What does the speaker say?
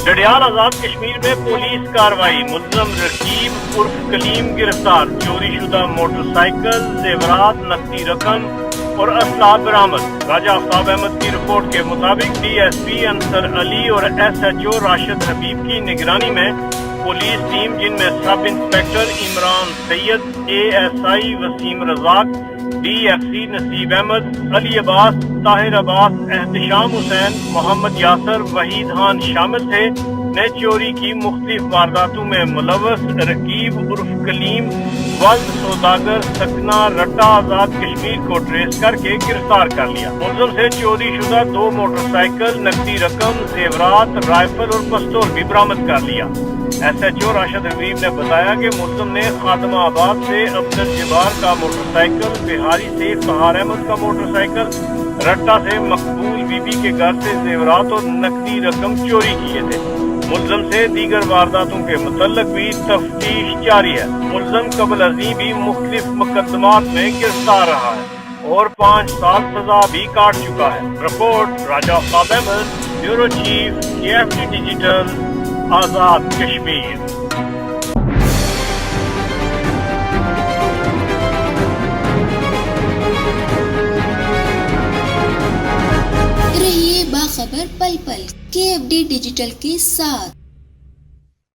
ڈڈیال آزاد کشمیر میں پولیس کاروائی، ملزم رقیب عرف کلیم گرفتار، چوری شدہ موٹر سائیکل، زیورات، نقدی رقم اور اسلحہ برآمد۔ راجہ آفتاب احمد کی رپورٹ کے مطابق D S P Ansar Ali اور S H O Rashid Habib کی نگرانی میں پولیس ٹیم، جن میں sub inspector Imran Syed, A S I Waseem Razzaq, D F C Naseeb Ahmed, علی عباس، طاہر عباس، احتشام حسین، محمد یاسر، وحید خان شامل تھے، نے چوری کی مختلف وارداتوں میں ملوث رقیب عرف کلیم ولد سوداگر سکنہ رٹا آزاد کشمیر کو ٹریس کر کے گرفتار کر لیا۔ ملزم سے چوری شدہ 2 موٹر سائیکل، نقدی رقم، زیورات، رائفل اور پستول بھی برآمد کر لیا۔ ایس ایچ او راشد حبیب نے بتایا کہ ملزم نے خادمہ آباد سے عبد الجبار کا موٹر سائیکل، بہاری سے فہار احمد کا موٹر سائیکل، رٹا سے مقبول بی بی کے گھر سے زیورات اور نقدی رقم چوری کیے تھے۔ ملزم سے دیگر وارداتوں کے متعلق بھی تفتیش جاری ہے۔ ملزم قبل ازیں بھی مختلف مقدمات میں گرفتار رہا ہے اور 5 سال سزا بھی کاٹ چکا ہے۔ Report Raja Aftab Ahmed, bureau chief KFD digital, Azad Kashmir. رہیے باخبر پل پل KFD ڈیجیٹل کے ساتھ۔